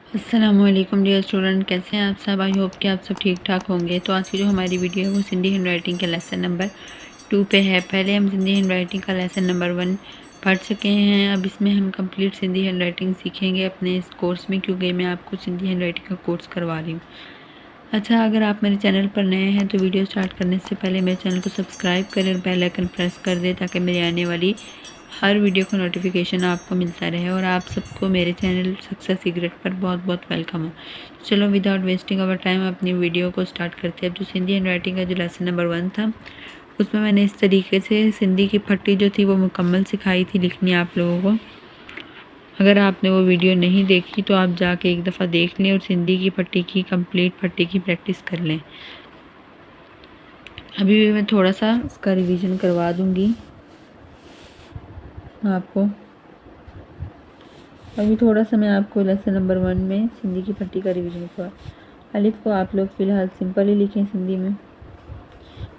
अस्सलामुअलैकुम dear student, कैसे हैं आप सब। आई होप कि आप सब ठीक ठाक होंगे। तो आज की जो हमारी वीडियो है वो सिंधी हैंड राइटिंग के लेसन नंबर 2 पे है। पहले हम सिंधी हैंड राइटिंग का लेसन नंबर 1 पढ़ चुके हैं। अब इसमें हम कंप्लीट सिंधी हैंड राइटिंग सीखेंगे अपने इस कोर्स में, क्योंकि मैं आपको सिंधी हैंड राइटिंग का कोर्स करवा रही हूँ। अच्छा, अगर आप मेरे चैनल पर नए हैं तो वीडियो स्टार्ट करने से पहले मेरे चैनल को सब्सक्राइब करें और बेल आइकन प्रेस कर दें, ताकि मेरी आने वाली हर वीडियो का नोटिफिकेशन आपको मिलता रहे। और आप सबको मेरे चैनल सक्सेस सीक्रेट पर बहुत बहुत वेलकम हो। चलो विदाउट वेस्टिंग आवर टाइम अपनी वीडियो को स्टार्ट करते हैं। अब जो सिंधी हैंड राइटिंग का जो लेसन नंबर 1 था, उसमें मैंने इस तरीके से सिंधी की फट्टी जो थी वो मुकम्मल सिखाई थी लिखनी आप लोगों को। अगर आपने वो वीडियो नहीं देखी तो आप जाके एक दफ़ा देख लें और सिंधी की फट्टी की कंप्लीट फट्टी की प्रैक्टिस कर लें। अभी भी मैं थोड़ा सा इसका रिवीजन करवा दूंगी आपको। अभी थोड़ा सा मैं आपको लेसन नंबर 1 में सिंधी की फट्टी का रिवीजन करवा। अलिफ को आप लोग फ़िलहाल सिंपल ही लिखें सिंधी में।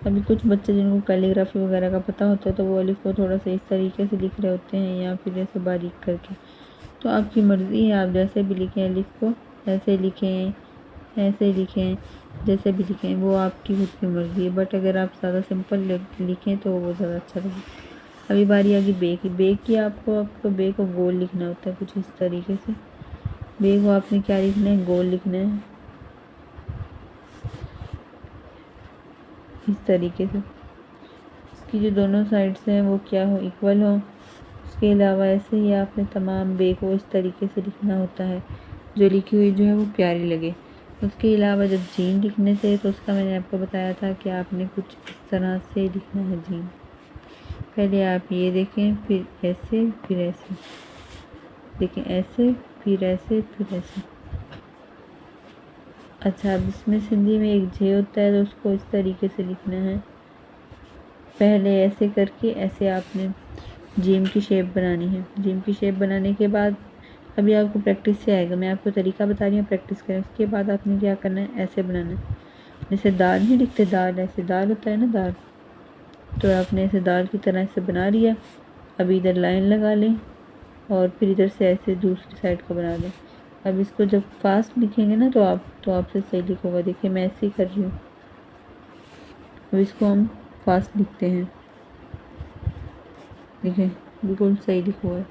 अभी कुछ बच्चे जिनको कैलीग्राफी वगैरह का पता होता है तो वो अलिफ को थोड़ा सा इस तरीके से लिख रहे होते हैं, या फिर ऐसे बारीक करके। तो आपकी मर्ज़ी है, आप जैसे भी लिखें अलिफ को, ऐसे लिखें, ऐसे लिखें, जैसे भी लिखें, वो आपकी खुद की मर्ज़ी है। बट अगर आप ज़्यादा सिंपल लिखें तो वो ज़्यादा अच्छा लगे। अभी बारी आ गई बे की। बे की आपको बे को गोल लिखना होता है कुछ इस तरीके से। बे को आपने क्या लिखना है, गोल लिखना है इस तरीके से। इसकी जो दोनों साइड्स हैं वो क्या हो, इक्वल हो। उसके अलावा ऐसे ही आपने तमाम बे को इस तरीके से लिखना होता है, जो लिखी हुई जो है वो प्यारी लगे। उसके अलावा जब जीन लिखने से, तो उसका मैंने आपको बताया था कि आपने कुछ इस तरह से लिखना है जीन। पहले आप ये देखें, फिर ऐसे, फिर ऐसे देखें, ऐसे, फिर ऐसे, फिर ऐसे। अच्छा, अब इसमें सिंधी में एक जे होता है तो उसको इस तरीके से लिखना है। पहले ऐसे करके ऐसे आपने जिम की शेप बनानी है। जिम की शेप बनाने के बाद अभी आपको प्रैक्टिस से आएगा, मैं आपको तरीका बता रही हूँ, प्रैक्टिस करें। उसके बाद आपने क्या करना है, ऐसे बनाना है। जैसे दाल नहीं लिखते, दाल ऐसे दाल होता है ना, दाल। तो आपने ऐसे दाल की तरह से बना लिया। अभी इधर लाइन लगा लें और फिर इधर से ऐसे दूसरी साइड को बना दें। अब इसको जब फास्ट लिखेंगे ना तो आपसे सही लिखोगा। देखिए मैं ऐसे ही कर रही हूँ। अब इसको हम फास्ट लिखते हैं, देखिए बिल्कुल सही लिखा हुआ है।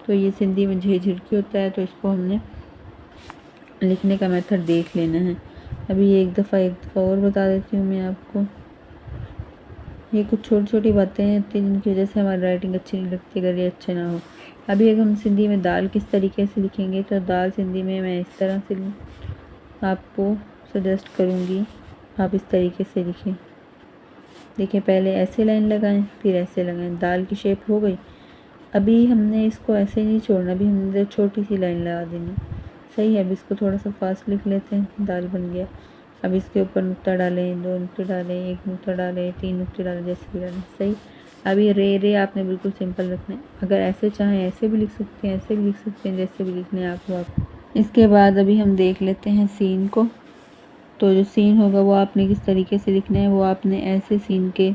तो ये सिंधी में झिड़की होता है, तो इसको हमने लिखने का मेथड देख लेना है। अभी एक दफ़ा और बता देती हूँ मैं आपको। ये कुछ छोटी छोटी बातें हैं जिनकी वजह से हमारी राइटिंग अच्छी नहीं लगती, अगर ये अच्छे ना हो। अभी अगर हम सिंधी में दाल किस तरीके से लिखेंगे, तो दाल सिंधी में मैं इस तरह से आपको सजेस्ट करूँगी, आप इस तरीके से लिखें। देखिए पहले ऐसे लाइन लगाएं, फिर ऐसे लगाएं, दाल की शेप हो गई। अभी हमने इसको ऐसे नहीं छोड़ना, अभी हमने छोटी सी लाइन लगा देनी। सही है। अब इसको थोड़ा सा फास्ट लिख लेते हैं। दाल बन गया। अब इसके ऊपर नुक्ता डालें, 2 नुक्ते डालें, 1 नुक्ता डालें, 3 नुक्ते डालें, जैसे भी डालें। सही। अब ये रे आपने बिल्कुल सिंपल रखना है। अगर ऐसे चाहें ऐसे भी लिख सकते हैं, ऐसे भी लिख सकते हैं, जैसे भी लिखने हैं आपको। इसके बाद अभी हम देख लेते हैं सीन को। तो जो सीन होगा वो आपने किस तरीके से लिखना है, वो आपने ऐसे सीन के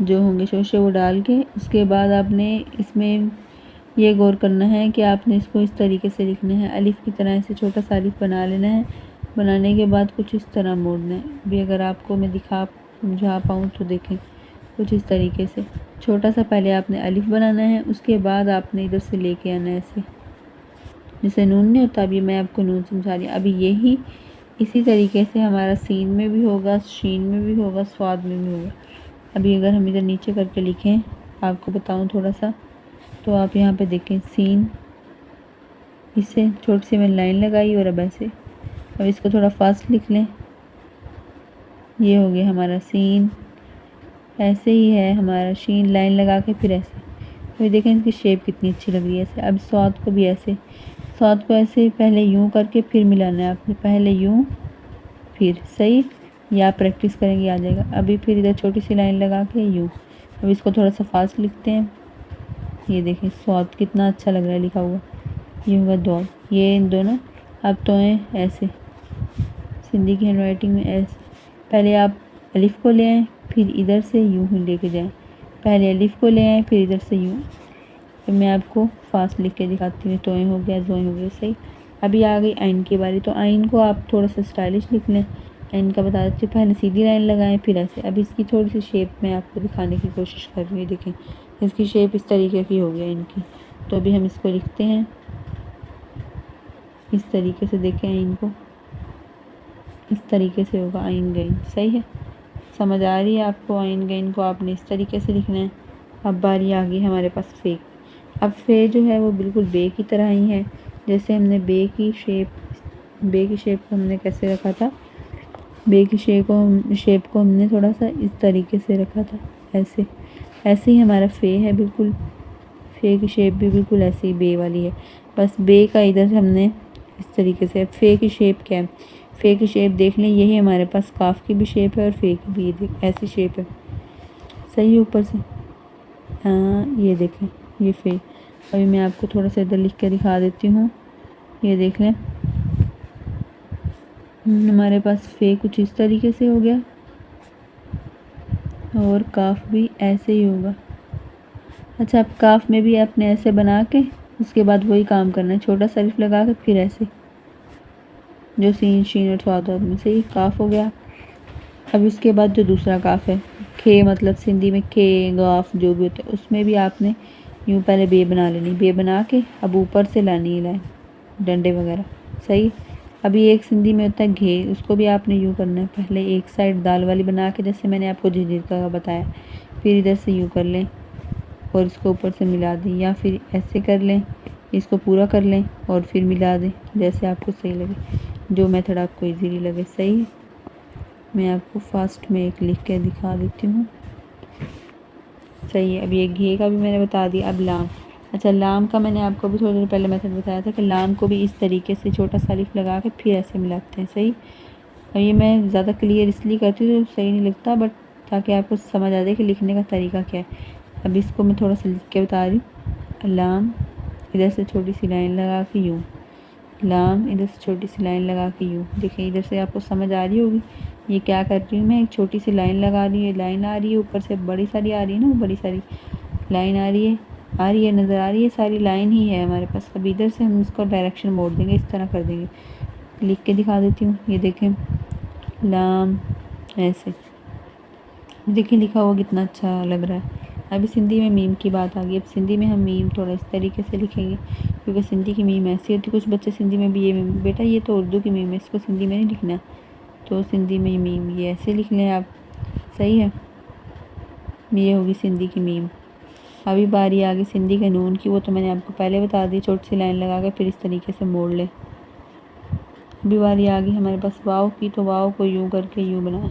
जो होंगे शोशे वो डाल के, उसके बाद आपने इसमें ये गौर करना है कि आपने इसको इस तरीके से लिखना है। अलिफ की तरह ऐसे छोटा सा अलिफ बना लेना है। बनाने के बाद कुछ इस तरह मोड़ना है। अभी अगर आपको मैं समझा पाऊँ तो देखें, कुछ इस तरीके से छोटा सा पहले आपने अलिफ बनाना है। उसके बाद आपने इधर से लेके आना है ऐसे, जैसे नून नहीं होता। अभी मैं आपको नून समझा रही हूँ। अभी यही इसी तरीके से हमारा सीन में भी होगा, शीन में भी होगा, स्वाद में भी होगा। अभी अगर हम इधर नीचे करके लिखें, आपको बताऊं थोड़ा सा, तो आप यहाँ पे देखें सीन, इससे छोटी सी मैंने लाइन लगाई और अब ऐसे। अब इसको थोड़ा फास्ट लिख लें। ये हो गया हमारा सीन। ऐसे ही है हमारा शीन, लाइन लगा के फिर ऐसे। अभी देखें इसकी शेप कितनी अच्छी लग रही है ऐसे। अब स्वाद को भी ऐसे, स्वाद को ऐसे पहले यूँ करके फिर मिलाना है आपने, पहले यूँ फिर। सही। या आप प्रैक्टिस करेंगे आ जाएगा। अभी फिर इधर छोटी सी लाइन लगा के यूँ। अब इसको थोड़ा सा फास्ट लिखते हैं। ये देखें स्वाद कितना अच्छा लग रहा है लिखा हुआ। ये होगा दौड़। ये इन दोनों अब तो हैं ऐसे। सिंधी की हैंड राइटिंग में ऐसे पहले आप अलिफ को ले आएँ, फिर इधर से यूँ ही लेके जाएं। पहले अलिफ को ले आएँ, फिर इधर से यूँ। तो मैं आपको फास्ट लिख के दिखाती हूँ। तोएँ हो गया, जोएँ हो गया। सही। अभी आ गई आइन की बारी। तो आइन को आप थोड़ा सा स्टाइलिश लिख लें। आइन का बता देती हूँ, पहले सीधी लाइन लगाएं फिर ऐसे। अब इसकी थोड़ी सी शेप मैं आपको दिखाने की कोशिश कर रही हूँ। देखें इसकी शेप इस तरीके की हो गई इनकी। तो अभी हम इसको लिखते हैं इस तरीके से। देखें आइन को इस तरीके से होगा आइन गइन। सही है, समझ आ रही है आपको? आइन गइन को आपने इस तरीके से लिखना है। अब बारी आ गई हमारे पास फे। अब फे जो है वो बिल्कुल बे की तरह ही है। जैसे हमने बे की शेप को हमने कैसे रखा था, बे की शेप को हमने थोड़ा सा इस तरीके से रखा था, ऐसे। ऐसे ही हमारा फे है बिल्कुल। फे की शेप भी बिल्कुल ऐसे ही बे वाली है, बस बे का इधर से हमने इस तरीके से। फे की शेप क्या है, फे की शेप देख लें, यही हमारे पास काफ की भी शेप है और फे की भी, ये देख ऐसी शेप है। सही है ऊपर से। हाँ ये देखें ये फे। अभी मैं आपको थोड़ा सा इधर लिख के दिखा देती हूँ। ये देख लें हमारे पास फे कुछ इस तरीके से हो गया और काफ भी ऐसे ही होगा। अच्छा, अब काफ में भी आपने ऐसे बना के उसके बाद वही काम करना है, छोटा सा अलिफ लगा के फिर ऐसे, जो सीन शीन और स्वाद में से ही काफ हो गया। अब इसके बाद जो दूसरा काफ है, खे मतलब सिंधी में खे गाफ जो भी होता है, उसमें भी आपने यूँ पहले बे बना लेनी। बे बना के अब ऊपर से लानी है लाइन, डंडे वगैरह। सही। अभी एक सिंधी में होता है घे, उसको भी आपने यूँ करना है। पहले एक साइड दाल वाली बना के, जैसे मैंने आपको झिझिर का बताया, फिर इधर से यूँ कर लें और इसको ऊपर से मिला दें, या फिर ऐसे कर लें, इसको पूरा कर लें और फिर मिला दें, जैसे आपको सही लगे, जो मेथड आपको इजीली लगे। सही है, मैं आपको फास्ट में एक लिख के दिखा देती हूँ। सही है, अब ये घे का भी मैंने बता दिया। अब लाम। अच्छा, लाम का मैंने आपको भी थोड़ी देर पहले मेथड बताया था कि लाम को भी इस तरीके से छोटा सा अलिफ लगा के फिर ऐसे मिलाते हैं। सही। और ये मैं ज़्यादा क्लियर इसलिए करती हूँ तो सही नहीं लगता, बट ताकि आपको समझ आ जाए कि लिखने का तरीका क्या है। अब इसको मैं थोड़ा सा लिख के बता रही हूँ। लाम, इधर से छोटी सी लाइन लगा के यूँ, लाम इधर से छोटी सी लाइन लगा के यूँ। देखिए इधर से आपको समझ आ रही होगी ये क्या कर रही हूँ मैं, एक छोटी सी लाइन लगा रही है, लाइन आ रही है, ऊपर से बड़ी सारी आ रही है ना, बड़ी सारी लाइन आ रही है, नज़र आ रही है, सारी लाइन ही है हमारे पास। अब इधर से हम इसको डायरेक्शन मोड़ देंगे, इस तरह कर देंगे। लिख के दिखा देती हूँ, ये देखें लाम ऐसे। देखिए लिखा हुआ कितना अच्छा लग रहा है। अभी सिंधी में मीम की बात आ गई। अब सिंधी में हम मीम थोड़ा इस तरीके से लिखेंगे, क्योंकि सिंधी की मीम ऐसी होती है। कुछ बच्चे सिंधी में भी ये मीम, बेटा ये तो उर्दू की मीम है, इसको सिंधी में नहीं लिखना, तो सिंधी में मीम ये ऐसे लिख लें आप। सही है, ये होगी सिंधी की मीम। अभी बारी आ गई सिंधी के नून की, वो तो मैंने आपको पहले बता दी, छोटी सी लाइन लगा के फिर इस तरीके से मोड़ लें। अभी बारी आ गई हमारे पास वाव की, तो वाव को यूँ करके यूँ बनाएं,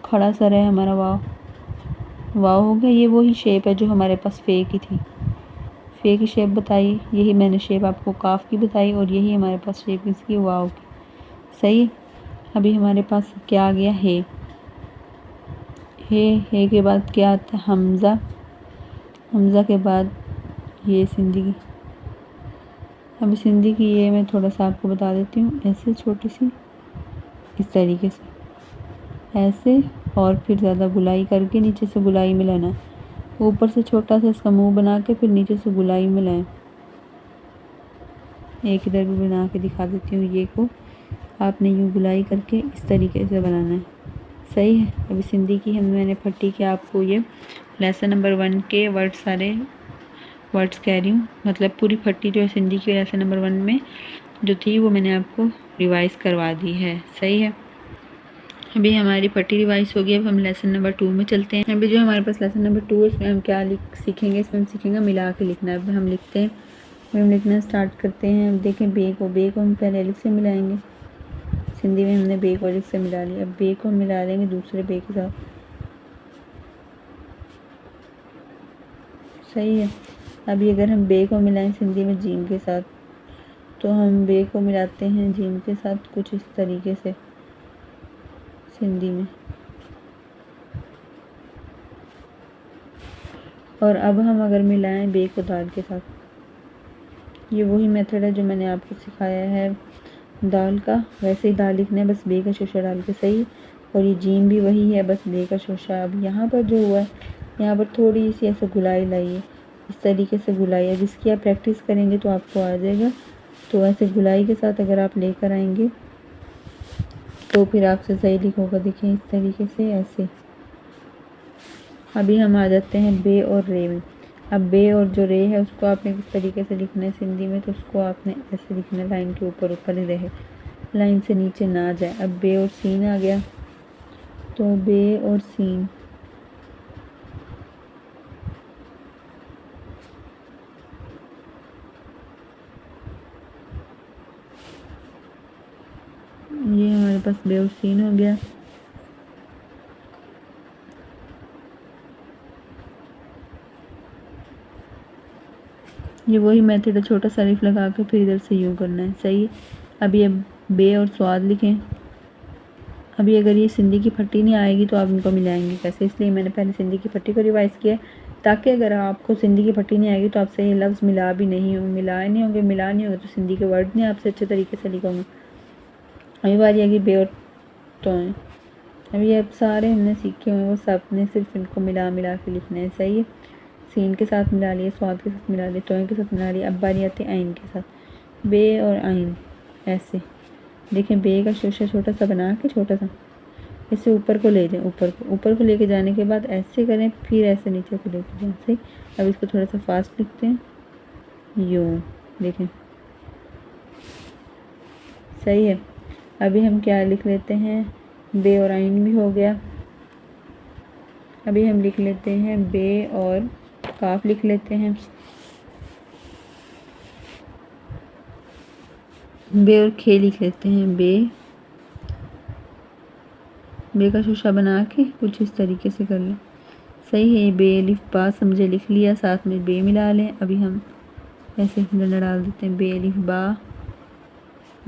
खड़ा सर है हमारा वाव। वाव हो गया। ये वही शेप है जो हमारे पास फे की थी, फे की शेप बताई, यही मैंने शेप आपको काफ की बताई, और यही हमारे पास शेप इसकी वाव की। सही। अभी हमारे पास क्या आ गया, हे। हे के बाद क्या आता है, हमज़ा। हमज़ा के बाद ये सिंधी की। अभी सिंधी की ये मैं थोड़ा सा आपको बता देती हूँ, ऐसे छोटी सी इस तरीके से ऐसे, और फिर ज़्यादा गुलाई करके नीचे से गुलाई मिलाना, ऊपर से छोटा सा इसका मुंह बना के फिर नीचे से गुलाई मिलाएं। एक इधर भी बना के दिखा देती हूँ, ये को आपने यूँ गुलाई करके इस तरीके से बनाना है। सही है। अभी सिंधी की मैंने फट्टी के आपको ये लेसन नंबर 1 के सारे वर्ड्स कह रही हूँ, मतलब पूरी फट्टी जो है सिंधी की लेसन नंबर 1 में जो थी वो मैंने आपको रिवाइज़ करवा दी है। सही है, अभी हमारी फट्टी रिवाइज हो गई। अब हम लेसन नंबर 2 में चलते हैं। अभी जो हमारे पास लेसन नंबर 2 है, इसमें हम क्या सीखेंगे, इसमें हम सीखेंगे मिला के लिखना। अब हम लिखते हैं, हम लिखना स्टार्ट करते हैं। अब देखें बे को हम पहले अलिफ से मिलाएंगे, सिंधी में हमने बे को अलिफ से मिला लिया। अब बे को मिला लेंगे दूसरे बे के साथ। सही है। अभी अगर हम बे को मिलाएं सिंधी में जीम के साथ, तो हम बे को मिलाते हैं जीम के साथ कुछ इस तरीके से सिंधी में। और अब हम अगर मिलाएं बे को दाल के साथ, ये वही मेथड है जो मैंने आपको सिखाया है दाल का, वैसे ही दाल लिखना है, बस बे का शोशा डाल के। सही। और ये जीम भी वही है, बस बे का शोशा। अब यहाँ पर जो हुआ है, यहाँ पर थोड़ी सी ऐसे गुलाई लाइए, इस तरीके से गुलाई। अब इसकी आप प्रैक्टिस करेंगे तो आपको आ जाएगा। तो ऐसे गुलाई के साथ अगर आप लेकर आएंगे तो फिर आपसे सही लिखोगा। देखिए इस तरीके से ऐसे। अभी हम आ जाते हैं बे और रे में। अब बे और जो रे है उसको आपने किस तरीके से लिखना है सिंधी में, तो उसको आपने ऐसे लिखना है, लाइन के ऊपर ऊपर ही रहे, लाइन से नीचे ना जाए। अब बे और सीन आ गया, तो बे और सीन ये हमारे पास बे और सीन हो गया। ये वही मेथड है, छोटा सा अलिफ लगा के फिर इधर से यूँ करना है। सही है। अभी अब बे और स्वाद लिखें। अभी अगर ये सिंधी की फट्टी नहीं आएगी तो आप इनको मिलाएंगे कैसे, इसलिए मैंने पहले सिंधी की फट्टी को रिवाइज़ किया, ताकि अगर आपको सिंधी की फट्टी नहीं आएगी तो आपसे ये लफ्ज़ मिला नहीं होंगे तो सिंधी के वर्ड नहीं आपसे अच्छे तरीके से लिखोगे। अभी बारी आएगी बे और तोएं। अभी अब सारे हमने सीखे हुए हैं, वो सब ने सिर्फ इनको मिला के लिखना है। सही है। सीन के साथ मिला लिए, स्वाद के साथ मिला लिए, तोएं के साथ मिला लिए। अब बारी आती है आइन के साथ, बे और आइन ऐसे। देखें बे का शोशा छोटा सा बना के, छोटा सा ऐसे ऊपर को ले जाएं, ऊपर को लेके जाने के बाद ऐसे करें, फिर ऐसे नीचे को लेके जाएं। सही। अब इसको थोड़ा सा फास्ट लिखते हैं, यूँ। देखें सही है। अभी हम क्या लिख लेते हैं, बे और आइन भी हो गया। अभी हम लिख लेते हैं बे और काफ लिख लेते हैं। बे और खे लिख लेते हैं। बे का शोशा बना के कुछ इस तरीके से कर लें। सही है। बे अलिफ बा समझे लिख लिया, साथ में बे मिला लें। अभी हम ऐसे डंडा डाल देते हैं, बे अलिफ बा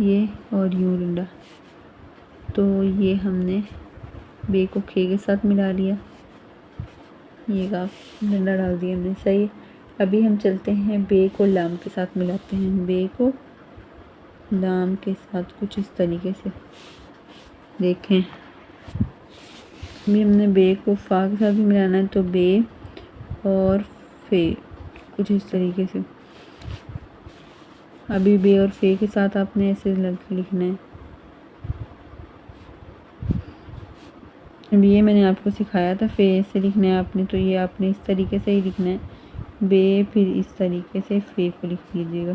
ये और यूँ डंडा। तो ये हमने बे को खे के साथ मिला लिया, ये का डंडा डाल दिया हमने। सही है। अभी हम चलते हैं बे को लाम के साथ मिलाते हैं, बे को लाम के साथ कुछ इस तरीके से। देखें अभी हमने बे को फा के साथ भी मिलाना है, तो बे और फे कुछ इस तरीके से। अभी बे और फे के साथ आपने ऐसे लिखना है। अभी ये मैंने आपको सिखाया था, फे से लिखना है आपने, तो ये आपने इस तरीके से ही लिखना है, बे फिर इस तरीके से फे को लिख लीजिएगा।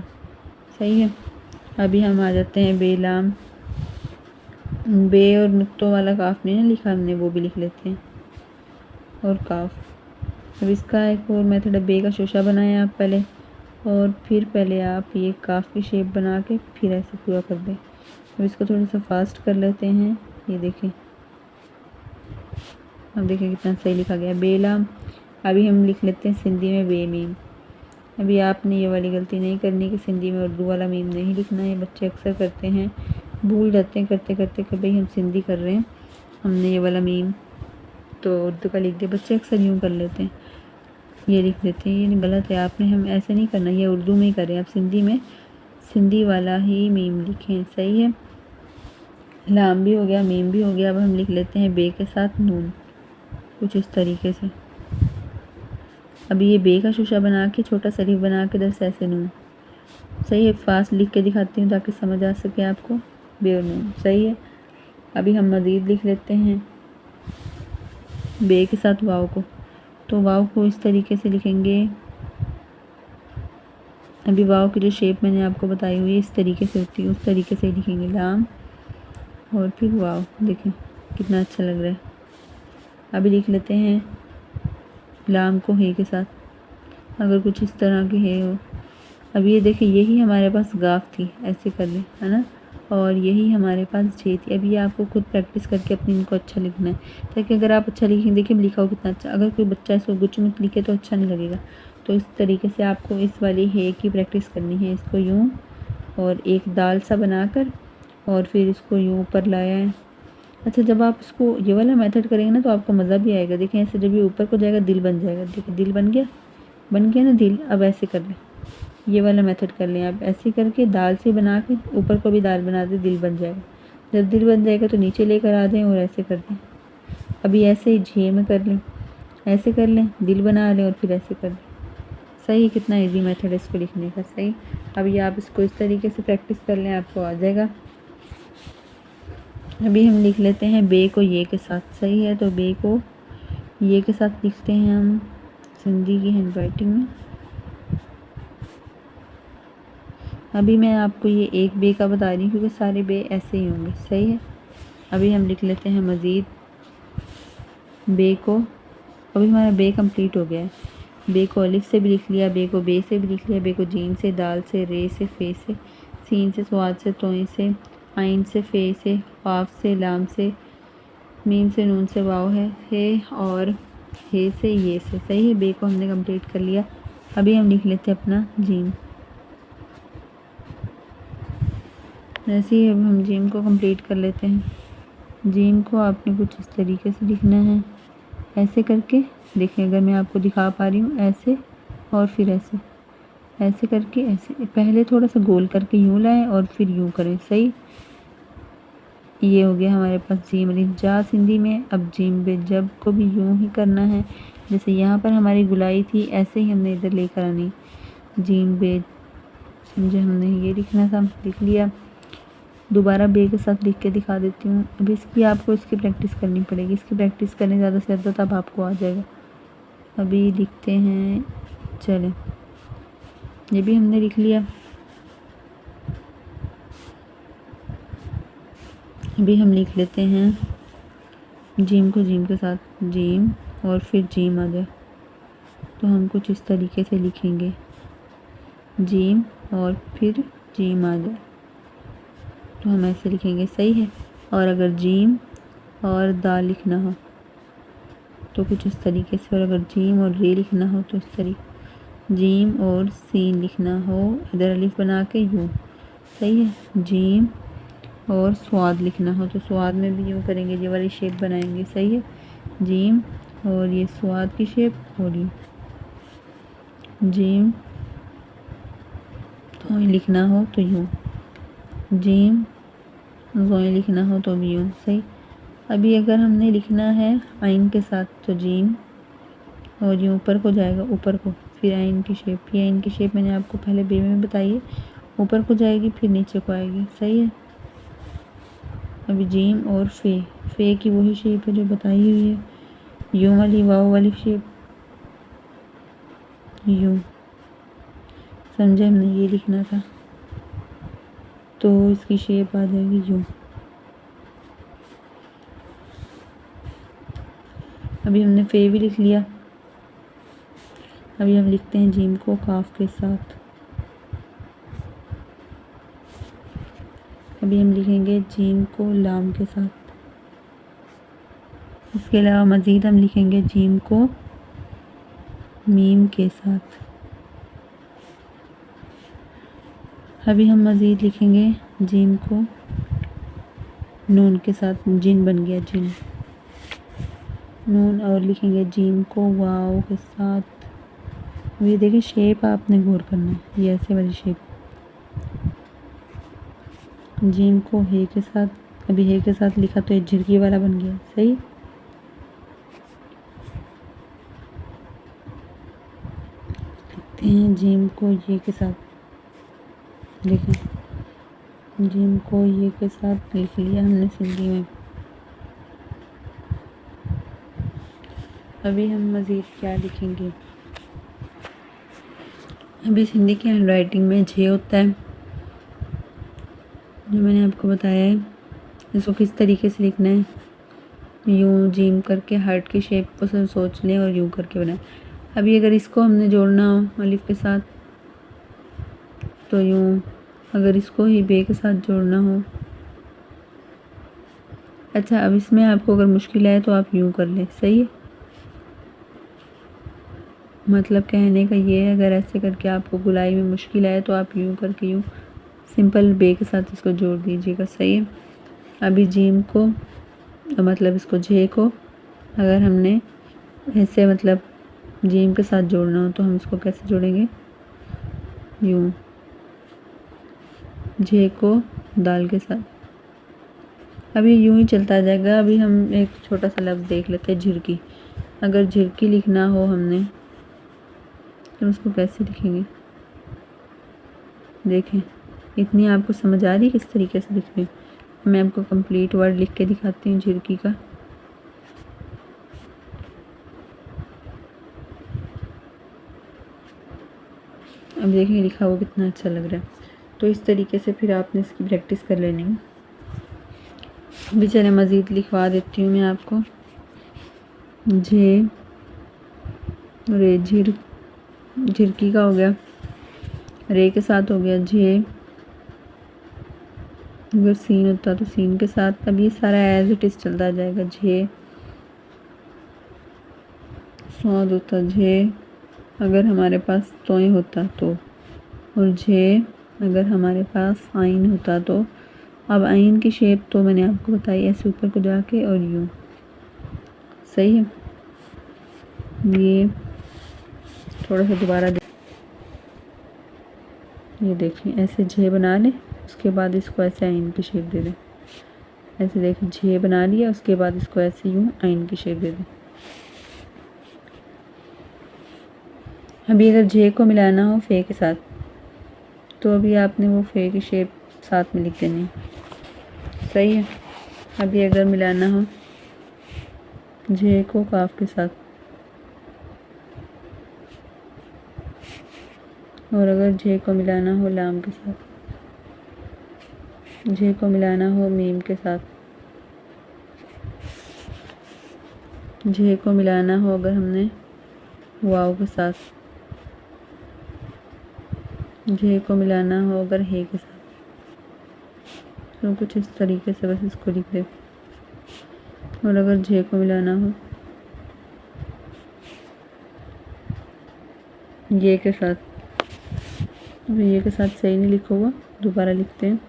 सही है। अभी हम आ जाते हैं बे लाम। बे और नुक्तों वाला काफ नहीं ना लिखा हमने, वो भी लिख लेते हैं, और काफ। अब इसका एक और मेथड है, बे का शोशा बनाएं आप पहले, और फिर पहले आप ये काफ की शेप बना के फिर ऐसे पूरा कर दें। अब इसको थोड़ा सा फास्ट कर लेते हैं। ये देखें, अब देखें कितना सही लिखा गया, बेलाम। अभी हम लिख लेते हैं सिंधी में बे मीम। अभी आपने ये वाली गलती नहीं करनी कि सिंधी में उर्दू वाला मीम नहीं लिखना है, बच्चे अक्सर करते हैं, भूल जाते हैं करते करते कि भाई हम सिंधी कर रहे हैं, हमने ये वाला मीम तो उर्दू का लिख दिया। बच्चे अक्सर यूँ कर लेते हैं, ये लिख देते हैं, ये गलत है। आपने हम ऐसे नहीं करना, ये उर्दू में ही करें, आप सिंधी में सिंधी वाला ही मीम लिखें। सही है। लाम भी हो गया, मीम भी हो गया। अब हम लिख लेते हैं बे के साथ नून कुछ इस तरीके से। अभी ये बे का शोशा बना के छोटा शरीफ बना के इधर से ऐसे नून। सही है। फास्ट लिख के दिखाती हूँ ताकि समझ आ सके आपको, बे और नून। सही है। अभी हम मज़ीद लिख लेते हैं बे के साथ वाव को, तो वाव को इस तरीके से लिखेंगे। अभी वाव की जो शेप मैंने आपको बताई हुई है इस तरीके से होती है, उस तरीके से लिखेंगे, लाम और फिर वाव। देखें कितना अच्छा लग रहा है। अभी लिख लेते हैं लाम को हे के साथ, अगर कुछ इस तरह की हे हो। अब ये देखिए यही हमारे पास गाफ थी, ऐसे कर लें, है ना, और यही हमारे पास जे थी। अभी आपको खुद प्रैक्टिस करके अपनी इनको अच्छा लिखना है, ताकि अगर आप अच्छा लिखेंगे, देखिए लिखा हो कितना अच्छा। अगर कोई बच्चा इसको गुच मुच लिखे तो अच्छा नहीं लगेगा, तो इस तरीके से आपको इस वाली हे की प्रैक्टिस करनी है। इसको यूँ और एक दाल सा बनाकर और फिर इसको यूँ ऊपर लाया है। अच्छा, जब आप इसको ये वाला मेथड करेंगे ना तो आपको मज़ा भी आएगा। देखें ऐसे जब ये ऊपर को जाएगा दिल बन जाएगा। देखिए दिल बन गया ना दिल। अब ऐसे कर लें, ये वाला मेथड कर लें आप, ऐसे करके दाल से बना के ऊपर को भी दाल बना दें, दिल बन जाएगा। जब दिल बन जाएगा तो नीचे लेकर आ जाएं और ऐसे कर दें। अभी ऐसे ही झे में कर लें, ऐसे कर लें, दिल बना लें और फिर ऐसे कर लें। सही, कितना इजी मेथड है इसको लिखने का। सही, अभी आप इसको इस तरीके से प्रैक्टिस कर लें, आपको आ जाएगा। अभी हम लिख लेते हैं बे को ये के साथ। सही है, तो बे को ये के साथ लिखते हैं हम सिंधी की हैंडराइटिंग में। अभी मैं आपको ये एक बे का बता रही हूँ क्योंकि सारे बे ऐसे ही होंगे। सही है, अभी हम लिख लेते हैं मज़ीद बे को। अभी हमारा बे कंप्लीट हो गया है। बे को अलिफ से भी लिख लिया, बे को बे से भी लिख लिया, बे को जीम से, दाल से, रे से, फे से, सीन से, स्वाद से, तोई से, आइन से, फे से, वाफ से, लाम से, मीम से, नून से, वाव है और हे से, ये से। सही है, बे को हमने कंप्लीट कर लिया। अभी हम लिख लेते हैं अपना जीम। ऐसे ही अब हम जीम को कंप्लीट कर लेते हैं। जीम को आपने कुछ इस तरीके से लिखना है, ऐसे करके। देखें, अगर मैं आपको दिखा पा रही हूँ, ऐसे और फिर ऐसे, ऐसे करके, ऐसे पहले थोड़ा सा गोल करके यूँ लाएं और फिर यूँ करें। सही, ये हो गया हमारे पास जीम अलिफ जा सिंधी में। अब जीम बे जब को भी यूँ ही करना है, जैसे यहाँ पर हमारी गुलाई थी, ऐसे ही हमने इधर लेकर आनी। जीम बे समझे, हमने ये लिखना था, लिख लिया। दोबारा बे के साथ लिख के दिखा देती हूँ। अभी इसकी आपको इसकी प्रैक्टिस करनी पड़ेगी, इसकी प्रैक्टिस करनी ज़्यादा से ज़्यादा, तब आपको आ जाएगा। अभी लिखते हैं, चलें, ये भी हमने लिख लिया। अभी हम लिख लेते हैं जीम को जीम के साथ, जीम और फिर जीम आ जाए तो हम कुछ इस तरीके से लिखेंगे, जीम और फिर जीम आ जाए तो हम ऐसे लिखेंगे। सही है, और अगर जीम और दाल लिखना हो तो कुछ इस तरीके से, और अगर जीम और रे लिखना हो तो इस तरीके, जीम और सीन लिखना हो इधर अलिफ बना के यूँ। सही है, जीम और स्वाद लिखना हो तो स्वाद में भी यूँ करेंगे, ये वाली शेप बनाएंगे। सही है, जीम और ये स्वाद की शेप और यूँ। जीम तो लिखना हो तो यूँ, जीम जोए लिखना हो तो भी यूँ। सही, अभी अगर हमने लिखना है आइन के साथ तो जीम और यूँ ऊपर को जाएगा, ऊपर को, फिर आइन की शेप। ये आइन की शेप मैंने आपको पहले बे में बताई है, ऊपर को जाएगी फिर नीचे को आएगी। सही है, अभी जीम और फे की वही शेप है जो बताई हुई है, यूँ वाली वाव वाली शेप, यूँ। समझे, हमने ये लिखना था तो इसकी शेप आ जाएगी यूँ। अभी हमने फे भी लिख लिया। अभी हम लिखते हैं जीम को काफ के साथ। अभी हम लिखेंगे जीम को लाम के साथ। इसके अलावा मज़ीद हम लिखेंगे जीम को मीम के साथ। अभी हम मज़ीद लिखेंगे जीम को नून के साथ, जिन बन गया जिन, नून, और लिखेंगे जीम को वाव के साथ। ये देखिए शेप आपने गौर करना है, ये ऐसे वाली शेप। जीम को हे के साथ, अभी हे के साथ लिखा तो ये झिड़की वाला बन गया। सही, लिखते हैं जीम को ये के साथ, देखें, जीम को ये के साथ लिख लिया हमने सिंधी में। अभी हम मज़ीद क्या लिखेंगे, अभी सिंधी की हैंडराइटिंग में जे होता है जो मैंने आपको बताया है, इसको किस तरीके से लिखना है, यूँ जीम करके हार्ट की शेप को सोच लें और यूँ करके बनाएं। अभी अगर इसको हमने जोड़ना हो अलिफ के साथ तो यूँ, अगर इसको ही बे के साथ जोड़ना हो, अच्छा, अब इसमें आपको अगर मुश्किल आए तो आप यूँ कर लें। सही है, मतलब कहने का ये है, अगर ऐसे करके आपको गुलाई में मुश्किल आए तो आप यूँ करके यूँ सिंपल बे के साथ इसको जोड़ दीजिएगा। सही है, अभी जीम को, मतलब इसको जे को अगर हमने ऐसे मतलब जीम के साथ जोड़ना हो तो हम इसको कैसे जोड़ेंगे, यूँ, जे को दाल के साथ। अभी यूँ ही चलता जाएगा। अभी हम एक छोटा सा लफ्ज़ देख लेते हैं, झिड़की। अगर झिड़की लिखना हो हमने तो उसको कैसे लिखेंगे? देखें, इतनी आपको समझ आ रही है किस तरीके से लिख रही हूँ। मैं आपको कंप्लीट वर्ड लिख के दिखाती हूँ झिरकी का। अब देखिए लिखा हुआ कितना अच्छा लग रहा है। तो इस तरीके से फिर आपने इसकी प्रैक्टिस कर लेनी है। अभी चले मज़ीद लिखवा देती हूँ मैं आपको। झे रे झिरकी का हो गया, रे के साथ हो गया झे, अगर सीन होता तो सीन के साथ। अब ये सारा एज इट इज़ चलता जाएगा। झे स्वाद होता झे, अगर हमारे पास तोय होता तो, और झे अगर हमारे पास आइन होता तो। अब आइन की शेप तो मैंने आपको बताई, ऐसे ऊपर को जाके और यूँ। सही है। ये थोड़ा सा दोबारा ये देखिए, ऐसे झे बना लें, उसके बाद इसको ऐसे आइन की शेप दे दें। ऐसे देखिए झे बना लिया, उसके बाद इसको ऐसे यूँ आइन की शेप दे दें। अभी अगर झे को मिलाना हो फे के साथ, तो अभी आपने वो फे की शेप साथ में लिख देनी। सही है। अभी अगर मिलाना हो झे को काफ के साथ, और अगर झे को मिलाना हो लाम के साथ, झे को मिलाना हो मीम के साथ, झे को मिलाना हो अगर हमने वाव के साथ, झे को मिलाना हो अगर हे के साथ। तो कुछ इस तरीके से बस इसको लिख दे। और अगर झे को मिलाना हो ये के साथ, अब ये के साथ सही नहीं लिखा हुआ, दोबारा लिखते हैं।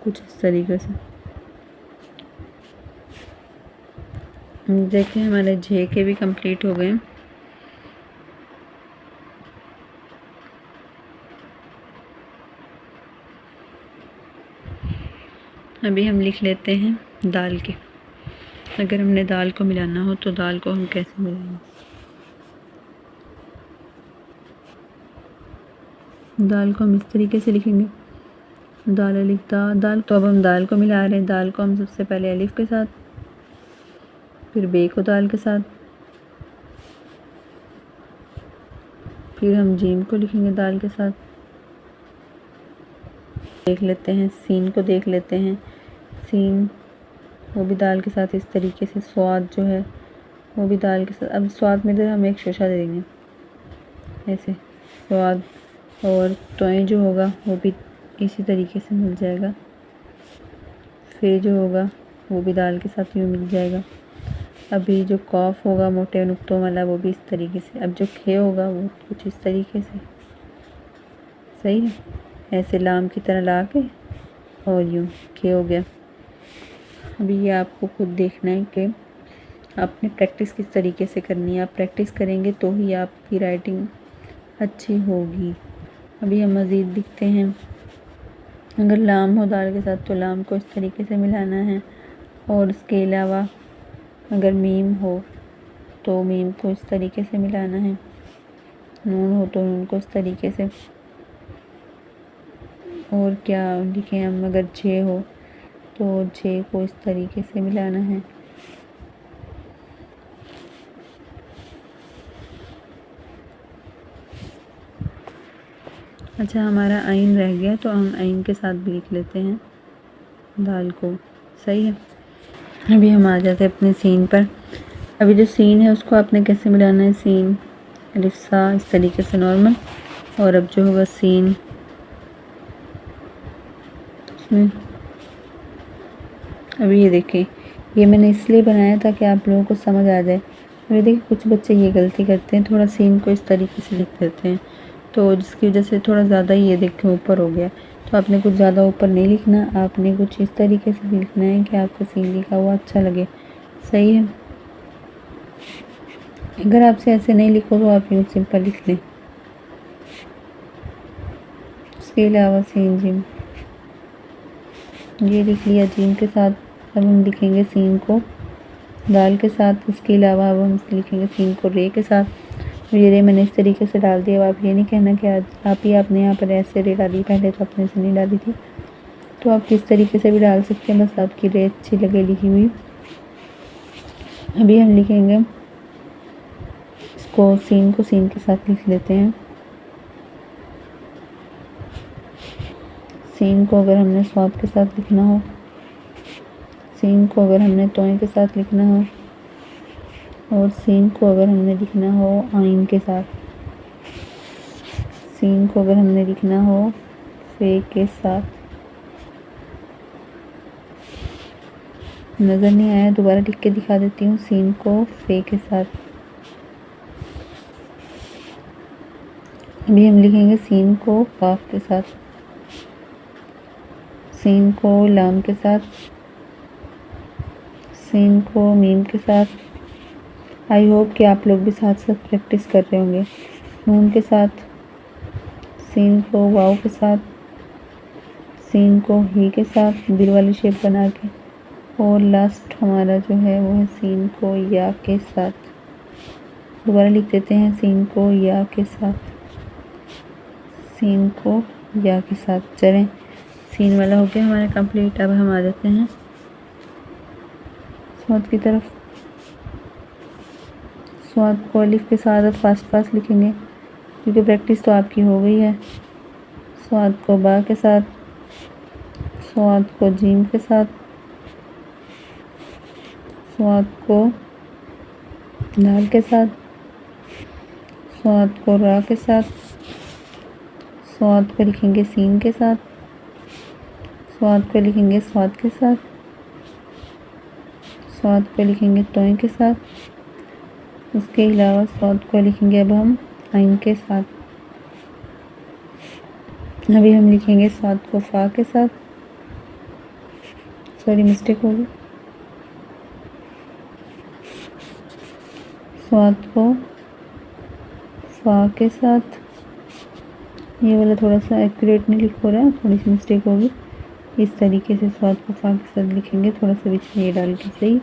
कुछ इस तरीके से देखिए हमारे झे के भी कंप्लीट हो गए। अभी हम लिख लेते हैं दाल के। अगर हमने दाल को मिलाना हो तो दाल को हम कैसे मिलाएंगे? दाल को हम इस तरीके से लिखेंगे, दाल अलिफ दा दाल। तो अब हम दाल को मिला रहे हैं। दाल को हम सबसे पहले अलिफ के साथ, फिर बे को दाल के साथ, फिर हम जीम को लिखेंगे दाल के साथ। देख लेते हैं सीन को, देख लेते हैं सीन, वो भी दाल के साथ इस तरीके से। स्वाद जो है वो भी दाल के साथ। अब स्वाद में इधर हम एक शोशा दे देंगे ऐसे, स्वाद। और तोय जो होगा वो भी इसी तरीके से मिल जाएगा। फे जो होगा वो भी दाल के साथ यूँ मिल जाएगा। अभी जो कॉफ होगा मोटे नुक्तों वाला वो भी इस तरीके से। अब जो खे होगा वो कुछ इस तरीके से। सही है। ऐसे लाम की तरह ला के और यूँ खे हो गया। अभी ये आपको खुद देखना है कि आपने प्रैक्टिस किस तरीके से करनी है। आप प्रैक्टिस करेंगे तो ही आपकी राइटिंग अच्छी होगी। अभी हम मज़ीद लिखते हैं। अगर लाम हो दाल के साथ तो लाम को इस तरीके से मिलाना है, और इसके अलावा अगर मीम हो तो मीम को इस तरीके से मिलाना है, नून हो तो नून को इस तरीके से। और क्या लिखें हम? अगर झे हो तो झे को इस तरीके से मिलाना है। अच्छा, हमारा आइन रह गया तो हम आइन के साथ भी लिख लेते हैं दाल को। सही है। अभी हम आ जाते हैं अपने सीन पर। अभी जो सीन है उसको आपने कैसे मिलाना है? सीन अलिफ सा इस तरीके से नॉर्मल। और अब जो होगा सीन, अभी ये देखिए, ये मैंने इसलिए बनाया था कि आप लोगों को समझ आ जाए। अभी देखिए कुछ बच्चे ये गलती करते हैं, थोड़ा सीन को इस तरीके से लिख देते हैं, तो जिसकी वजह से थोड़ा ज़्यादा ये देखें ऊपर हो गया। तो आपने कुछ ज़्यादा ऊपर नहीं लिखना, आपने कुछ इस तरीके से लिखना है कि आपका सीन लिखा हुआ अच्छा लगे। सही है। अगर आपसे ऐसे नहीं लिखो तो आप यूँ सिंपल लिख लें। इसके अलावा सीन जिम, ये लिख लिया जीम के साथ। अब हम लिखेंगे सीन को दाल के साथ। इसके अलावा अब हम लिखेंगे सीन को रे के साथ। ये रे मैंने इस तरीके से डाल दिया। अब आप ये नहीं कहना कि आज आपने यहाँ पर ऐसे रे डाली, पहले तो आपने ऐसे नहीं डाली थी। तो आप किस तरीके से भी डाल सकते हैं, बस आपकी रे अच्छी लगे लिखी हुई। अभी हम लिखेंगे इसको सीन को सीन के साथ लिख लेते हैं। सीन को अगर हमने स्वाद के साथ लिखना हो, सीन को अगर हमने तोय के साथ लिखना हो, और सीन को अगर हमने लिखना हो आइन के साथ, सीन को अगर हमने लिखना हो फे के साथ। नज़र नहीं आया, दोबारा लिख के दिखा देती हूँ। सीन को फे के साथ। अभी हम लिखेंगे सीन को काफ के साथ, सीन को लाम के साथ, सीन को मीम के साथ। आई होप कि आप लोग भी साथ साथ प्रैक्टिस कर रहे होंगे। नून के साथ, सीन को वाव के साथ, सीन को ही के साथ दिल वाली शेप बना के, और लास्ट हमारा जो है वो है सीन को या के साथ। दोबारा लिख देते हैं सीन को या के साथ, सीन को या के साथ। चलें, सीन वाला हो गया हमारा कंप्लीट। अब हम आ जाते हैं स्वाद की तरफ। स्वाद को अलिफ के साथ अब फास्ट फास्ट लिखेंगे क्योंकि प्रैक्टिस तो आपकी हो गई है। स्वाद को बा के साथ, स्वाद को जीम के साथ, स्वाद को दाल के साथ, स्वाद को रा के साथ, स्वाद को लिखेंगे सीन के साथ, स्वाद को लिखेंगे स्वाद के साथ, स्वाद को लिखेंगे तोय के साथ। उसके अलावा स्वाद को लिखेंगे अब हम आइन के साथ। अभी हम लिखेंगे स्वाद को फा के साथ, सॉरी मिस्टेक हो गई, स्वाद को फा के साथ। ये वाला थोड़ा सा एक्यूरेट नहीं लिख हो रहा है, थोड़ी सी मिस्टेक होगी। इस तरीके से स्वाद को फा के साथ लिखेंगे, थोड़ा सा बीच में ये डाल के सही।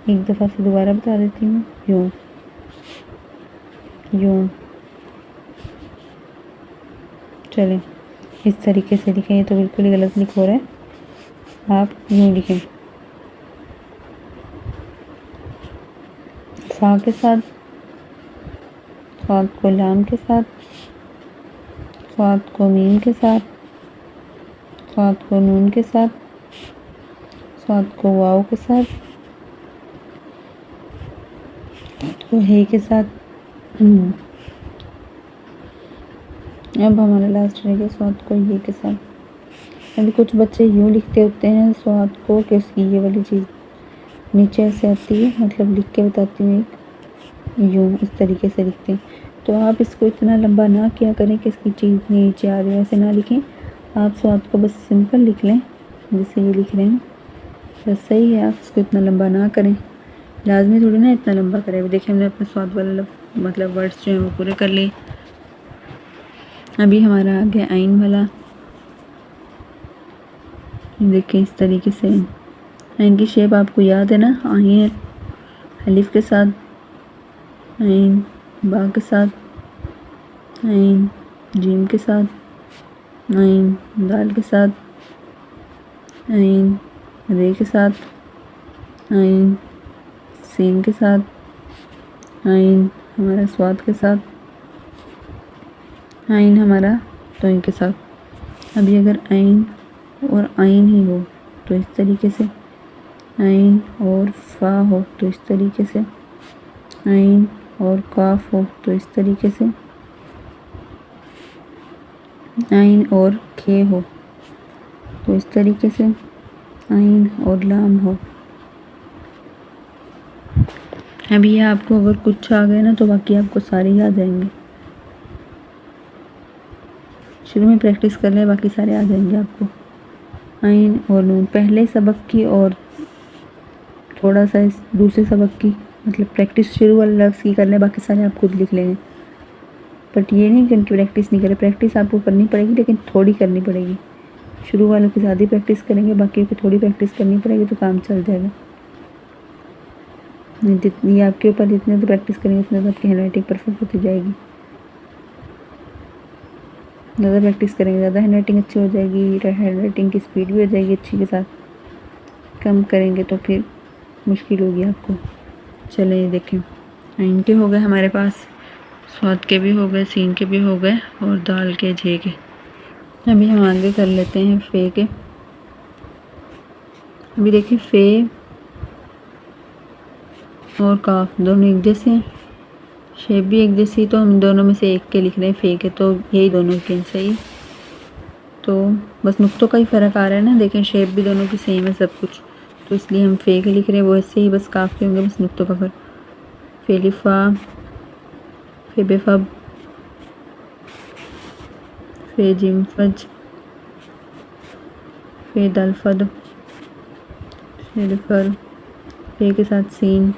एक दफ़ा से दोबारा बता देती हूँ, यूँ यूँ। चलें, इस तरीके से लिखें। ये तो बिल्कुल ही गलत लिख हो रहा है, आप यूँ लिखें। फा के साथ, स्वाद को लाम के साथ, स्वाद को मीम के साथ, स्वाद को नून के साथ, स्वाद को वाव के साथ, स्वाद को हे के साथ। अब हमारा लास्ट रहेगा स्वाद को ये के साथ। अभी कुछ बच्चे यूँ लिखते होते हैं स्वाद को, कि उसकी ये वाली चीज़ नीचे ऐसे आती है, मतलब लिख के बताती हूँ, एक यूँ इस तरीके से लिखते हैं। तो आप इसको इतना लंबा ना किया करें कि इसकी चीज़ नीचे आ रही है, ऐसे ना लिखें। आप स्वाद को बस सिंपल लिख लें जैसे ये लिख रहे हैं, बस सही है। आप इसको इतना लंबा ना करें, लाजमी थोड़ी ना इतना लंबा करें। अभी देखिए हमने अपने स्वाद वाला मतलब वर्ड्स जो हैं वो पूरे कर लिए। अभी हमारा आ गया आइन वाला। देखिए इस तरीके से आइन की शेप आपको याद है ना, आइन अलिफ के साथ, आइन बा के साथ, आइन जीम के साथ, आइन दाल के साथ, आइन रे के साथ, आइन सीन के साथ, आइन हमारा स्वाद के साथ, आइन हमारा तोय के साथ। अभी अगर आइन और आइन ही हो तो इस तरीके से, आइन और फा हो तो इस तरीके से, आइन और काफ हो तो इस तरीके से, आइन और खे हो तो इस तरीके से, आइन और लाम हो। अभी ये आपको अगर कुछ आ गए ना तो बाकी आपको सारे याद आएंगे। शुरू में प्रैक्टिस कर लें, बाकी सारे आ जाएंगे आपको। आइन और नून पहले सबक की और थोड़ा सा इस दूसरे सबक की, मतलब प्रैक्टिस शुरू वाले लफ्ज़ की कर लें, बाकी सारे आप खुद लिख लेंगे। बट ये नहीं कि उनकी प्रैक्टिस नहीं करें, प्रैक्टिस आपको करनी पड़ेगी, लेकिन थोड़ी करनी पड़ेगी। शुरू वालों की ज़्यादा प्रैक्टिस करेंगे, बाकी की थोड़ी प्रैक्टिस करनी पड़ेगी तो काम चल जाएगा। जितनी आपके ऊपर, जितने तो प्रैक्टिस करेंगे उतने तो आपकी हैंड राइटिंग परफेक्ट होती जाएगी। ज़्यादा प्रैक्टिस करेंगे ज़्यादा हैंड राइटिंग अच्छी हो जाएगी, हैंड राइटिंग की स्पीड भी हो जाएगी अच्छी के साथ। कम करेंगे तो फिर मुश्किल होगी आपको। चले ये देखें, आइन के हो गए हमारे पास, स्वाद के भी हो गए, सीन के भी हो गए और दाल के झे के। अभी हम आगे कर लेते हैं फे के। अभी देखिए फे और काफ दोनों एक जैसे हैं, शेप भी एक जैसी, तो हम दोनों में से एक के लिख रहे हैं फे के, तो यही दोनों के सही। तो बस नुक्तों का ही फ़र्क आ रहा है ना, देखें शेप भी दोनों की सेम है सब कुछ, तो इसलिए हम फे के लिख रहे हैं। वो ऐसे ही बस काफ के होंगे, बस नुक्तों का फ़र्क। फेलिफा, फेबेफब, फेजिमफज, फेदलफद, फेलिफर, फे के साथ सीन।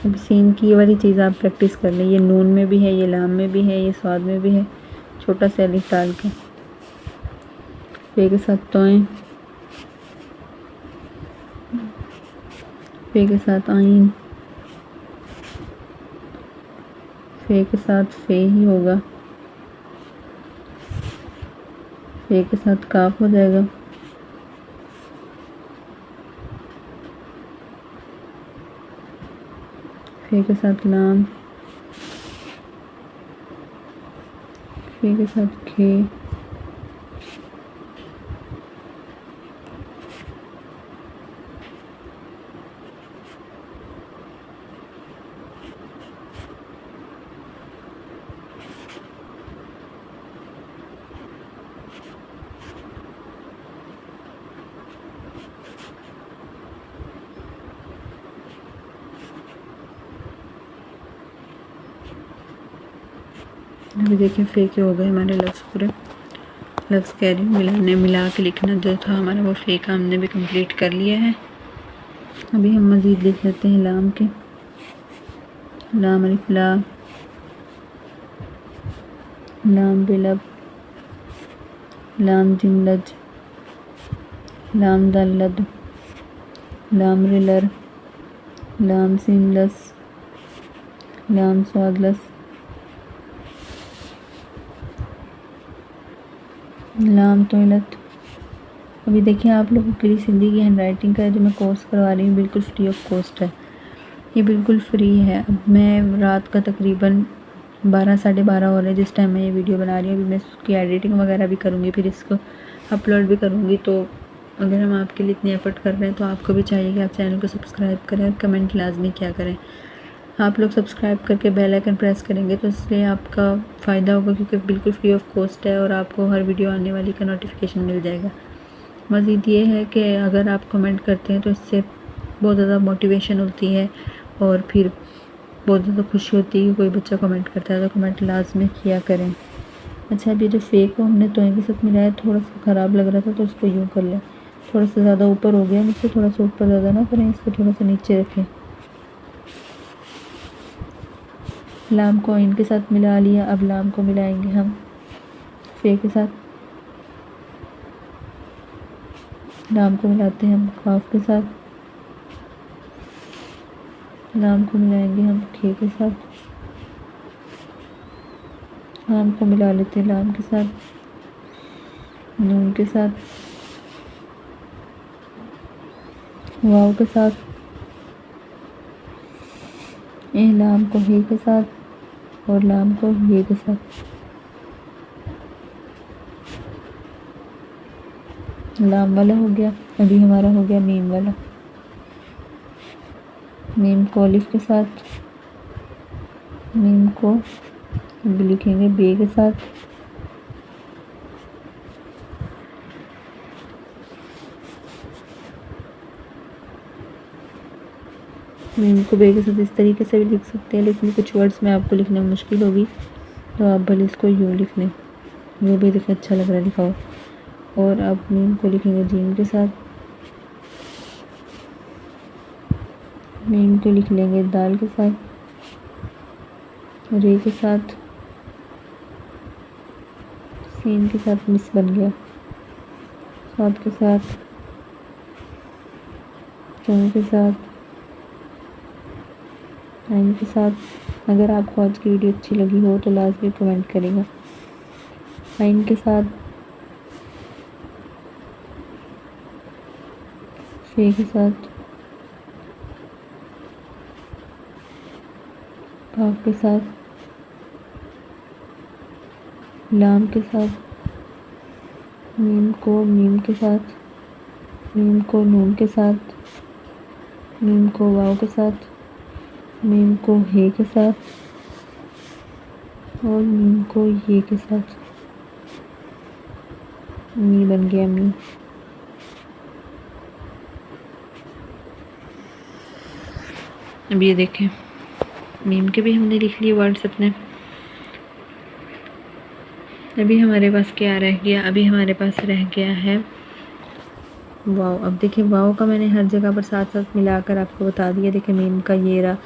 अब सीन की ये वाली चीज़ आप प्रैक्टिस कर लें, ये नून में भी है, ये लाम में भी है, ये स्वाद में भी है, छोटा सा अलिफ डाल के। फे के साथ तोएं, फे के साथ आइन, फे के साथ फे ही होगा, फे के साथ काफ हो जाएगा, फे के साथ लाम, फे के साथ खे, अभी देखिए फे के हो गए हमारे लफ्ज़ पूरे। लफ्ज़ कह रही हूँ मिला के लिखना जो था हमारा, वो फे का हमने भी कंप्लीट कर लिया है। अभी हम मज़ीद लिख लेते हैं लाम के। लाम अलिफ ला, लाम बिलब, लाम जिमलज, लाम दल्लद, लाम रिलर, लाम सिनलस, लाम स्वादलस, लाम तोइलत। अभी देखिए आप लोगों के लिए सिंधी की हैंड राइटिंग का जो मैं कोर्स करवा रही हूँ बिल्कुल फ्री ऑफ कॉस्ट है, ये बिल्कुल फ्री है। अब मैं रात का तकरीबन 12 साढ़े 12 हो रहे हैं जिस टाइम मैं ये वीडियो बना रही हूँ। अभी मैं इसकी एडिटिंग वगैरह भी करूँगी, फिर इसको अपलोड भी करूँगी। तो अगर हम आपके लिए इतनी एफर्ट कर रहे हैं तो आपको भी चाहिए कि आप चैनल को सब्सक्राइब करें और कमेंट लाजमी क्या करें। आप लोग सब्सक्राइब करके बेल आइकन प्रेस करेंगे तो इसलिए आपका फ़ायदा होगा, क्योंकि बिल्कुल फ्री ऑफ कॉस्ट है और आपको हर वीडियो आने वाली का नोटिफिकेशन मिल जाएगा। मज़ीद ये है कि अगर आप कमेंट करते हैं तो इससे बहुत ज़्यादा मोटिवेशन होती है और फिर बहुत ज़्यादा खुशी होती है कि कोई बच्चा कमेंट करता है, तो कमेंट लाजमी किया करें। अच्छा, अभी जो फेक को हमने तोय के साथ मिलाया, थोड़ा सा ख़राब लग रहा था तो उसको यूँ कर लें। थोड़ा सा ज़्यादा ऊपर हो गया मुझसे, थोड़ा सा ऊपर ज़्यादा ना करें, इसको थोड़ा सा नीचे रखें। लाम को आइन के साथ मिला लिया, अब लाम को मिलाएंगे हम फे के साथ। लाम को मिलाते हैं हम काफ के साथ, लाम को मिलाएंगे हम खे के साथ, लाम को मिला लेते हैं लाम के साथ, नून के साथ, वाव के साथ, लाम को हे के साथ और लाम को ये के साथ। लाम वाला हो गया, अभी हमारा हो गया मीम वाला। मीम को अलिफ के साथ, मीम को अभी लिखेंगे बे के साथ, मीम को बे के साथ इस तरीके से भी लिख सकते हैं, लेकिन कुछ वर्ड्स में आपको लिखने में मुश्किल होगी तो आप भले इसको यूँ लिख लें, वो भी देखिए अच्छा लग रहा है लिखा हो। और अब मीम को लिखेंगे जीम के साथ, मीम को लिख लेंगे दाल के साथ, रे के साथ, सीन के साथ मिस बन गया, स्वाद के साथ, चों के साथ, आइन के साथ। अगर आपको आज की वीडियो अच्छी लगी हो तो लाजमी कमेंट करेगा। आइन के साथ, फे के साथ, काफ के साथ, लाम के साथ, मीम को मीम के साथ, मीम को नून के साथ, मीम को वाव के साथ, मीम को हे के साथ और मीम को ये के साथ। मी बन गया मी। अब ये देखें, मीम के भी हमने लिख लिए वर्ड्स अपने। अभी हमारे पास क्या रह गया? अभी हमारे पास रह गया है वाव। अब देखिए, वाव का मैंने हर जगह पर साथ साथ मिलाकर आपको बता दिया। देखिए, मीम का ये रहा,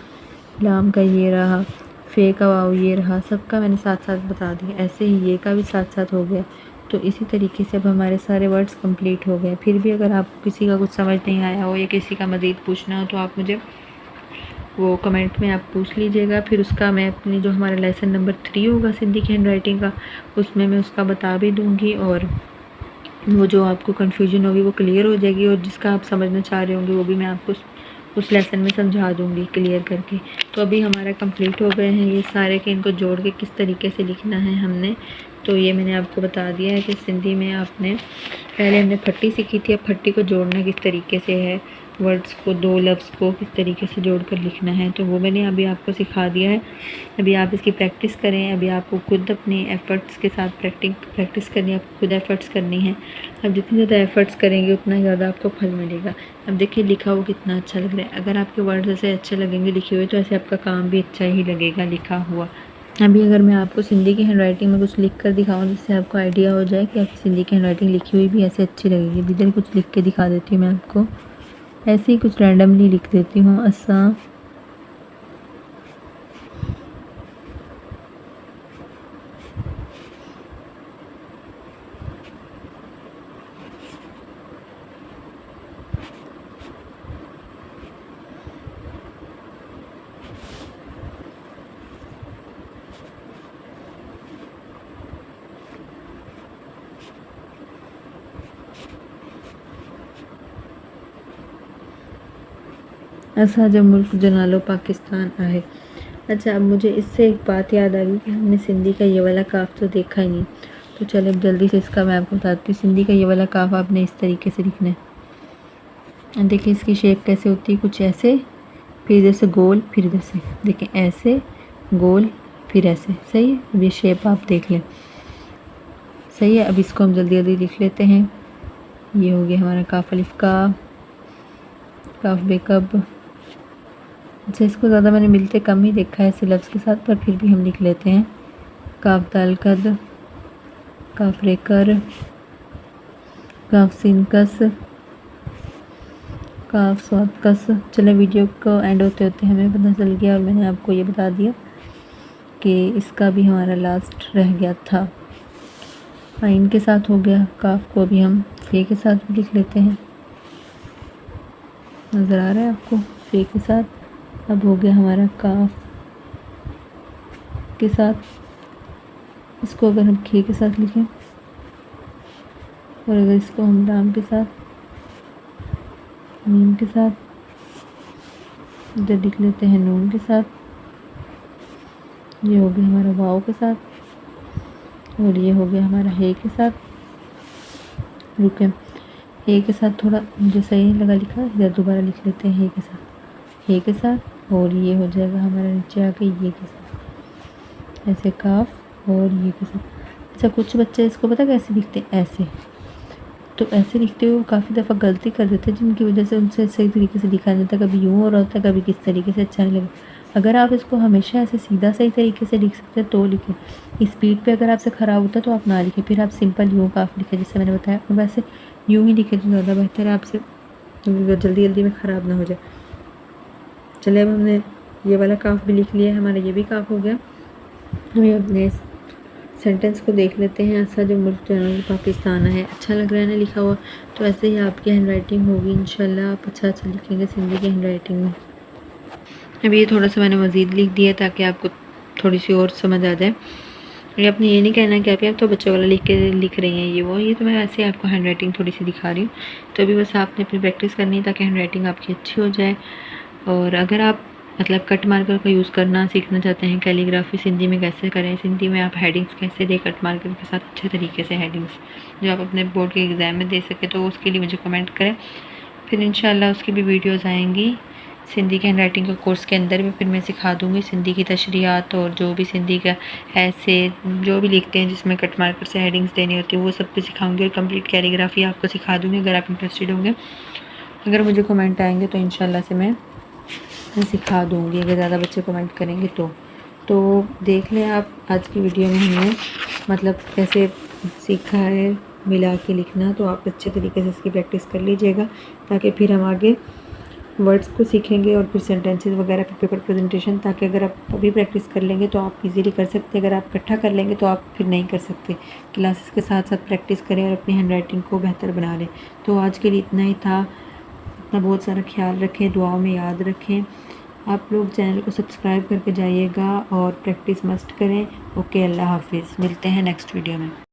लाम का ये रहा, फे का वाव ये रहा, सबका मैंने साथ साथ बता दिया। ऐसे ही ये का भी साथ साथ हो गया। तो इसी तरीके से अब हमारे सारे वर्ड्स कंप्लीट हो गए। फिर भी अगर आपको किसी का कुछ समझ नहीं आया हो या किसी का मज़ीद पूछना हो तो आप मुझे वो कमेंट में आप पूछ लीजिएगा। फिर उसका मैं अपनी जो हमारा लेसन नंबर 3 होगा सिंधी की हैंडराइटिंग का, उसमें मैं उसका बता भी दूँगी और वो जो आपको कन्फ्यूजन होगी वो क्लियर हो जाएगी और जिसका आप समझना चाह रहे होंगे वो भी मैं आपको उस लेसन में समझा दूँगी क्लियर करके। तो अभी हमारा कंप्लीट हो गए हैं ये सारे कि इनको जोड़ के किस तरीके से लिखना है हमने। तो ये मैंने आपको बता दिया है कि सिंधी में आपने पहले हमने फट्टी सीखी थी, अब फट्टी को जोड़ना किस तरीके से है, वर्ड्स को, दो लफ्ज़ को किस तरीके से जोड़कर लिखना है, तो वो मैंने अभी आपको सिखा दिया है। अभी आप इसकी प्रैक्टिस करें। अभी आपको खुद अपने एफ़र्ट्स के साथ प्रैक्टिस करनी है, आपको खुद एफ़र्ट्स करनी है। अब जितनी ज़्यादा एफ़र्ट्स करेंगे उतना ज़्यादा आपको फल मिलेगा। अब देखिए लिखा हुआ कितना अच्छा लग रहा है। अगर आपके वर्ड्स ऐसे अच्छे लगेंगे लिखे हुए तो ऐसे आपका काम भी अच्छा ही लगेगा लिखा हुआ। अभी अगर मैं आपको सिंधी की हैंडराइटिंग में कुछ लिख कर दिखाऊँ जिससे आपको आइडिया हो जाए कि आपकी सिंधी की हैंडराइटिंग लिखी हुई भी ऐसे अच्छी लगेगी। इधर कुछ लिख के दिखा देती हूँ मैं आपको। ऐसे ही कुछ रैंडमली लिख देती हूँ। असा असा जो मुल्क जो नालो पाकिस्तान आहे। अच्छा, अब मुझे इससे एक बात याद आ गई कि हमने सिंधी का ये वाला काफ तो देखा ही नहीं। तो चले अब जल्दी से इसका मैं आपको बताती हूँ। सिंधी का ये वाला काफ आपने इस तरीके से लिखना है। देखिए इसकी शेप कैसे होती है, कुछ ऐसे, फिर इधर से गोल, फिर इधर से देखें ऐसे गोल, फिर ऐसे। सही है, अब ये शेप आप देख लें। सही है, अब इसको हम जल्दी जल्दी लिख लेते हैं। ये हो गया हमारा काफ अलिफ का, काफ बेकब। अच्छा, इसको ज़्यादा मैंने मिलते कम ही देखा है ऐसे लफ्ज़ के साथ, पर फिर भी हम लिख लेते हैं। काफ दाल कद, काफ रेकर, काफ सीन कस, काफ स्वाद कस। चलो वीडियो को एंड होते होते हमें पता चल गया और मैंने आपको ये बता दिया कि इसका भी हमारा लास्ट रह गया था। आइन के साथ हो गया। काफ को अभी हम फे के साथ भी लिख लेते हैं। नज़र आ रहा है आपको, फे के साथ। अब हो गया हमारा काफ के साथ। इसको अगर हम खे के साथ लिखें और अगर इसको हम लाम के साथ, मीम के साथ, इधर लिख लेते हैं नून के साथ। ये हो गया हमारा वाव के साथ और ये हो गया हमारा हे के साथ। रुके, हे के साथ थोड़ा मुझे सही लगा लिखा, इधर दोबारा लिख लेते हैं हे के साथ, हे के साथ। और ये हो जाएगा हमारा नीचे आके ये के साथ, ऐसे काफ और ये के साथ। अच्छा, कुछ बच्चे इसको पता कैसे लिखते हैं, ऐसे। तो ऐसे लिखते हुए काफ़ी दफ़ा गलती कर देते हैं जिनकी वजह से उनसे सही तरीके से लिखा नहीं जाता। कभी यूँ हो रहा होता है, कभी किस तरीके से अच्छा नहीं लगा। अगर आप इसको हमेशा ऐसे सीधा सही तरीके से लिख सकते हैं तो लिखें। स्पीड पे अगर आपसे ख़राब होता है तो आप ना लिखें, फिर आप सिंपल यूँ काफ लिखें जैसे मैंने बताया। और वैसे यूँ ही लिखें तो ज़्यादा बेहतर है, आपसे जल्दी जल्दी में ख़राब ना हो जाए। चले, अब हमने ये वाला काफ भी लिख लिया है, हमारा ये भी काफ हो गया। हमें अपने सेंटेंस को देख लेते हैं। ऐसा जो मुल्क जो पाकिस्तान है, अच्छा लग रहा है ना लिखा हुआ। तो ऐसे ही आपकी हैंड राइटिंग होगी इंशाल्लाह, आप अच्छा अच्छा लिखेंगे सिंधी की हैंड राइटिंग में। अभी ये थोड़ा सा मैंने मज़ीद लिख दिया ताकि आपको थोड़ी सी और समझ आ जाए। ये आपने ये नहीं कहना कि आप तो बच्चों वाला लिख रही हैं ये तो मैं ऐसे आपको हैंड राइटिंग थोड़ी सी दिखा रही हूँ। तो अभी बस आपने अपनी प्रैक्टिस करनी है ताकि हैंड राइटिंग आपकी अच्छी हो जाए। और अगर आप मतलब कट मार्कर का यूज़ करना सीखना चाहते हैं, कैलीग्राफी सिंधी में कैसे करें, सिंधी में आप हेडिंग्स कैसे दें कट मार्कर के साथ अच्छे तरीके से हेडिंग्स, जो आप अपने बोर्ड के एग्ज़ाम में दे सके, तो उसके लिए मुझे कमेंट करें। फिर इंशाल्लाह उसकी भी वीडियोज़ आएंगी सिंधी के हैंड राइटिंग के कोर्स के अंदर भी। फिर मैं सिखा दूँगी सिंधी की तशरीहात और जो भी सिंधी का ऐसे जो भी लिखते हैं जिसमें कट मार्कर से हेडिंग्स देनी होती है वो सब भी सिखाऊंगी। और कंप्लीट कैलीग्राफी आपको सिखा दूँगी अगर आप इंटरेस्टेड होंगे। अगर मुझे कमेंट आएंगे तो इंशाल्लाह से मैं सिखा दूँगी, अगर ज़्यादा बच्चे कमेंट करेंगे तो देख लें आप। आज की वीडियो में हमने मतलब कैसे सीखा है मिला के लिखना, तो आप अच्छे तरीके से इसकी प्रैक्टिस कर लीजिएगा ताकि फिर हम आगे वर्ड्स को सीखेंगे और फिर सेंटेंसेस वगैरह फिर पेपर प्रेजेंटेशन, ताकि अगर आप अभी प्रैक्टिस कर लेंगे तो आप इजीली कर सकते हैं। अगर आप इकट्ठा कर लेंगे तो आप फिर नहीं कर सकते। क्लासेस के साथ साथ प्रैक्टिस करें और अपनी हैंड राइटिंग को बेहतर बना लें। तो आज के लिए इतना ही था। अपना बहुत सारा ख्याल रखें, दुआओं में याद रखें। आप लोग चैनल को सब्सक्राइब करके जाइएगा और प्रैक्टिस मस्ट करें। ओके, अल्लाह हाफिज़। मिलते हैं नेक्स्ट वीडियो में।